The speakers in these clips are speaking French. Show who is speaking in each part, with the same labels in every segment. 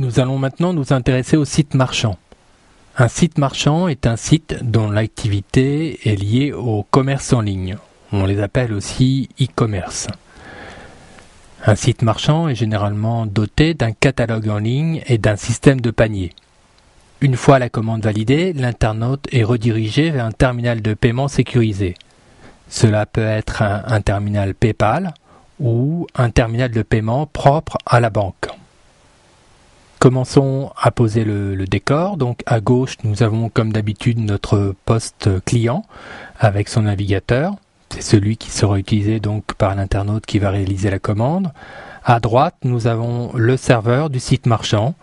Speaker 1: Nous allons maintenant nous intéresser au site marchand. Un site marchand est un site dont l'activité est liée au commerce en ligne. On les appelle aussi e-commerce. Un site marchand est généralement doté d'un catalogue en ligne et d'un système de panier. Une fois la commande validée, l'internaute est redirigé vers un terminal de paiement sécurisé. Cela peut être un terminal PayPal ou un terminal de paiement propre à la banque. Commençons à poser le décor. Donc à gauche, nous avons comme d'habitude notre poste client avec son navigateur. C'est celui qui sera utilisé donc par l'internaute qui va réaliser la commande. À droite, nous avons le serveur du site marchand.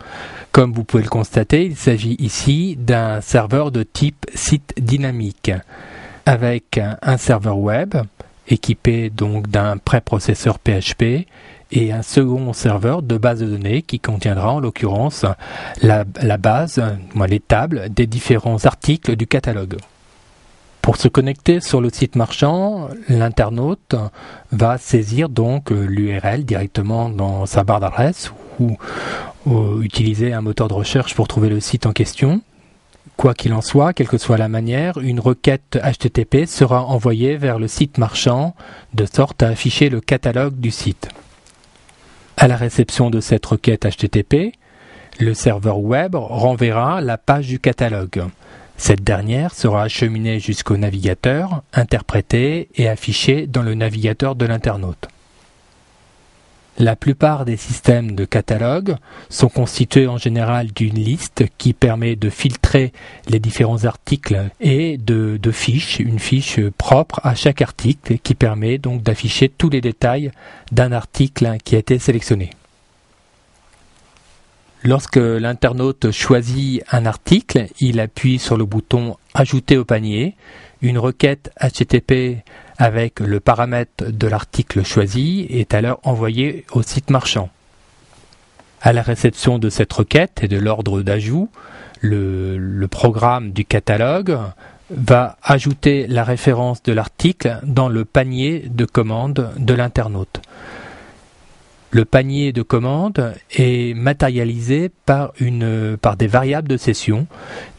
Speaker 1: Comme vous pouvez le constater, il s'agit ici d'un serveur de type site dynamique avec un serveur web équipé donc d'un préprocesseur PHP et un second serveur de base de données qui contiendra en l'occurrence la base, les tables des différents articles du catalogue. Pour se connecter sur le site marchand, l'internaute va saisir donc l'URL directement dans sa barre d'adresse ou utiliser un moteur de recherche pour trouver le site en question. Quoi qu'il en soit, quelle que soit la manière, une requête HTTP sera envoyée vers le site marchand de sorte à afficher le catalogue du site. À la réception de cette requête HTTP, le serveur web renverra la page du catalogue. Cette dernière sera acheminée jusqu'au navigateur, interprétée et affichée dans le navigateur de l'internaute. La plupart des systèmes de catalogue sont constitués en général d'une liste qui permet de filtrer les différents articles et de fiches, une fiche propre à chaque article qui permet donc d'afficher tous les détails d'un article qui a été sélectionné. Lorsque l'internaute choisit un article, il appuie sur le bouton « Ajouter au panier ». Une requête HTTP avec le paramètre de l'article choisi est alors envoyée au site marchand. À la réception de cette requête et de l'ordre d'ajout, le programme du catalogue va ajouter la référence de l'article dans le panier de commande de l'internaute. Le panier de commande est matérialisé par des variables de session.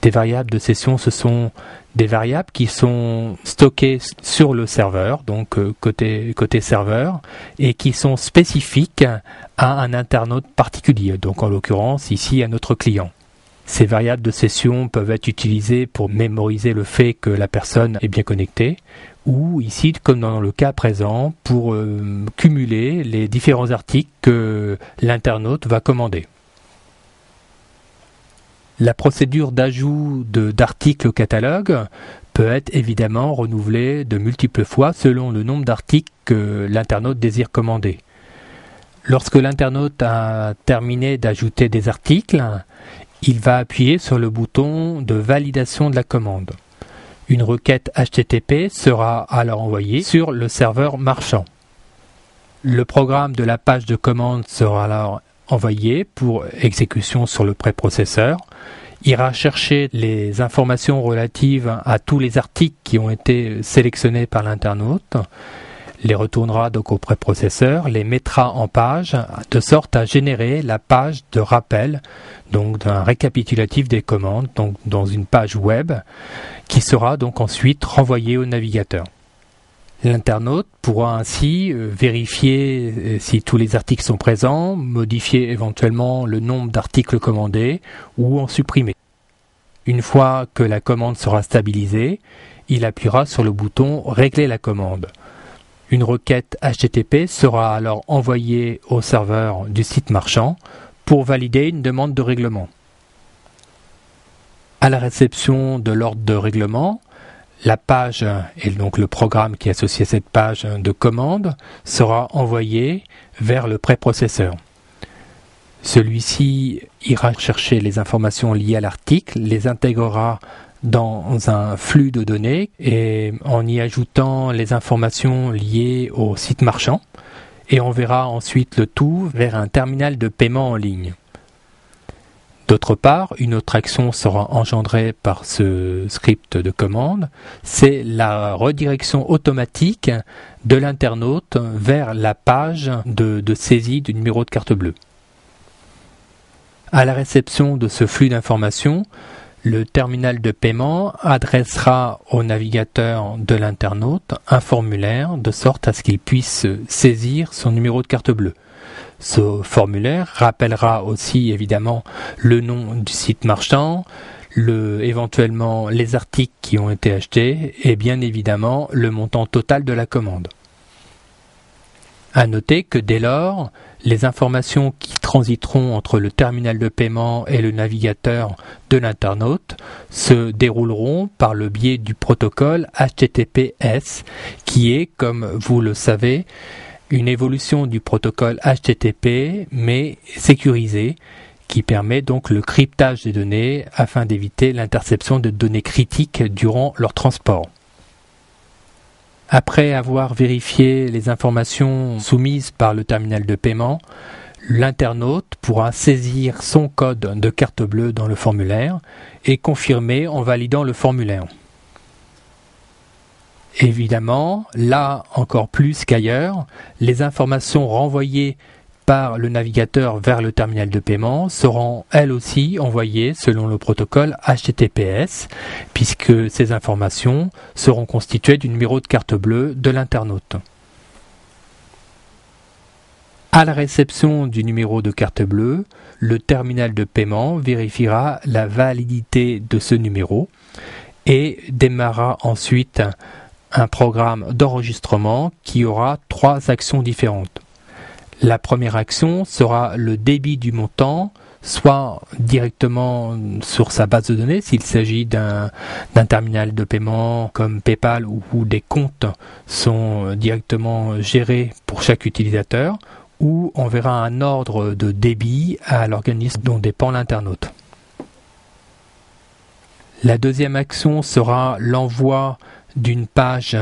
Speaker 1: Des variables de session, ce sont des variables qui sont stockées sur le serveur, donc côté serveur, et qui sont spécifiques à un internaute particulier, donc en l'occurrence ici à notre client. Ces variables de session peuvent être utilisées pour mémoriser le fait que la personne est bien connectée, ou ici, comme dans le cas présent, pour cumuler les différents articles que l'internaute va commander. La procédure d'ajout d'articles au catalogue peut être évidemment renouvelée de multiples fois selon le nombre d'articles que l'internaute désire commander. Lorsque l'internaute a terminé d'ajouter des articles, il va appuyer sur le bouton de validation de la commande. Une requête HTTP sera alors envoyée sur le serveur marchand. Le programme de la page de commande sera alors envoyé pour exécution sur le préprocesseur. Ira chercher les informations relatives à tous les articles qui ont été sélectionnés par l'internaute, les retournera donc au préprocesseur, les mettra en page de sorte à générer la page de rappel, donc d'un récapitulatif des commandes, donc dans une page web qui sera donc ensuite renvoyée au navigateur. L'internaute pourra ainsi vérifier si tous les articles sont présents, modifier éventuellement le nombre d'articles commandés ou en supprimer. Une fois que la commande sera stabilisée, il appuiera sur le bouton « Régler la commande ». Une requête HTTP sera alors envoyée au serveur du site marchand pour valider une demande de règlement. À la réception de l'ordre de règlement, la page et donc le programme qui est associé à cette page de commande sera envoyé vers le préprocesseur. Celui-ci ira chercher les informations liées à l'article, les intégrera dans un flux de données et en y ajoutant les informations liées au site marchand et enverra ensuite le tout vers un terminal de paiement en ligne. D'autre part, une autre action sera engendrée par ce script de commande, c'est la redirection automatique de l'internaute vers la page de saisie du numéro de carte bleue. À la réception de ce flux d'informations, le terminal de paiement adressera au navigateur de l'internaute un formulaire de sorte à ce qu'il puisse saisir son numéro de carte bleue. Ce formulaire rappellera aussi évidemment le nom du site marchand, éventuellement les articles qui ont été achetés et bien évidemment le montant total de la commande. À noter que dès lors, les informations qui transiteront entre le terminal de paiement et le navigateur de l'internaute se dérouleront par le biais du protocole HTTPS qui est, comme vous le savez, une évolution du protocole HTTP mais sécurisée qui permet donc le cryptage des données afin d'éviter l'interception de données critiques durant leur transport. Après avoir vérifié les informations soumises par le terminal de paiement, l'internaute pourra saisir son code de carte bleue dans le formulaire et confirmer en validant le formulaire. Évidemment, là encore plus qu'ailleurs, les informations renvoyées par le navigateur vers le terminal de paiement seront elles aussi envoyées selon le protocole HTTPS, puisque ces informations seront constituées du numéro de carte bleue de l'internaute. À la réception du numéro de carte bleue, le terminal de paiement vérifiera la validité de ce numéro et démarrera ensuite un programme d'enregistrement qui aura 3 actions différentes. La première action sera le débit du montant, soit directement sur sa base de données, s'il s'agit d'un terminal de paiement comme PayPal où des comptes sont directement gérés pour chaque utilisateur, ou on verra un ordre de débit à l'organisme dont dépend l'internaute. La deuxième action sera l'envoi d'une page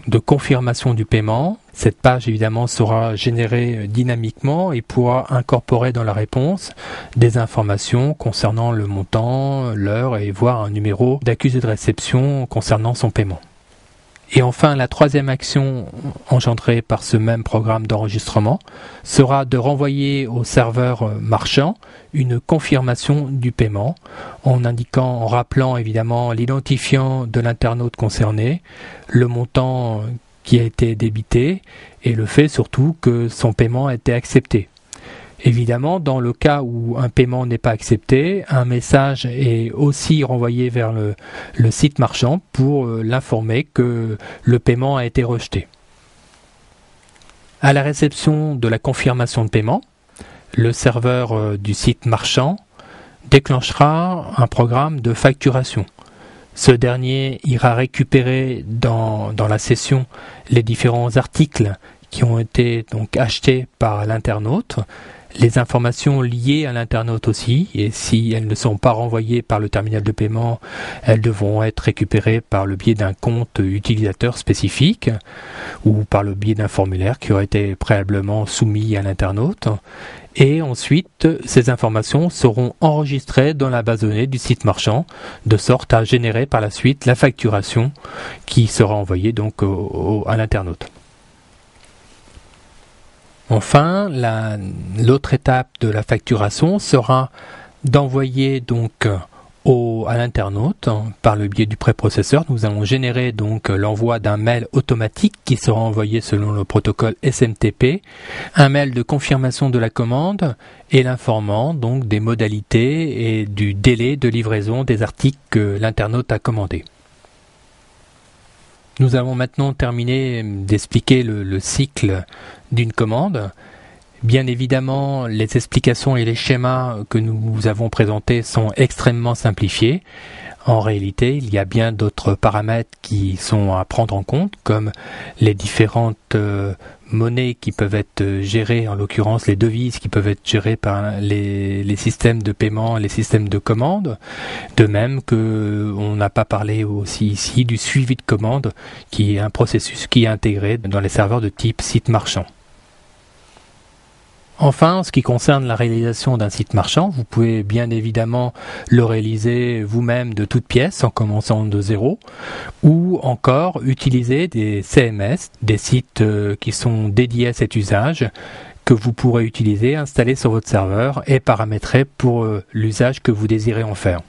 Speaker 1: de confirmation du paiement. Cette page évidemment sera générée dynamiquement et pourra incorporer dans la réponse des informations concernant le montant, l'heure et voire un numéro d'accusé de réception concernant son paiement. Et enfin, la troisième action engendrée par ce même programme d'enregistrement sera de renvoyer au serveur marchand une confirmation du paiement en rappelant évidemment l'identifiant de l'internaute concerné, le montant qui a été débité et le fait surtout que son paiement a été accepté. Évidemment, dans le cas où un paiement n'est pas accepté, un message est aussi renvoyé vers le site marchand pour l'informer que le paiement a été rejeté. À la réception de la confirmation de paiement, le serveur du site marchand déclenchera un programme de facturation. Ce dernier ira récupérer dans la session les différents articles qui ont été donc achetés par l'internaute, les informations liées à l'internaute aussi, et si elles ne sont pas renvoyées par le terminal de paiement, elles devront être récupérées par le biais d'un compte utilisateur spécifique ou par le biais d'un formulaire qui aurait été préalablement soumis à l'internaute. Et ensuite, ces informations seront enregistrées dans la base de données du site marchand, de sorte à générer par la suite la facturation qui sera envoyée donc à l'internaute. Enfin, l'autre étape de la facturation sera d'envoyer donc à l'internaute par le biais du préprocesseur. Nous allons générer donc l'envoi d'un mail automatique qui sera envoyé selon le protocole SMTP, un mail de confirmation de la commande et l'informant donc des modalités et du délai de livraison des articles que l'internaute a commandés. Nous avons maintenant terminé d'expliquer le cycle d'une commande. Bien évidemment, les explications et les schémas que nous vous avons présentés sont extrêmement simplifiés. En réalité, il y a bien d'autres paramètres qui sont à prendre en compte, comme les différentes monnaies qui peuvent être gérées, en l'occurrence les devises qui peuvent être gérées par les systèmes de paiement, les systèmes de commande. De même que on n'a pas parlé aussi ici du suivi de commande, qui est un processus qui est intégré dans les serveurs de type site marchand. Enfin, en ce qui concerne la réalisation d'un site marchand, vous pouvez bien évidemment le réaliser vous-même de toutes pièces en commençant de zéro, ou encore utiliser des CMS, des sites qui sont dédiés à cet usage, que vous pourrez utiliser, installer sur votre serveur et paramétrer pour l'usage que vous désirez en faire.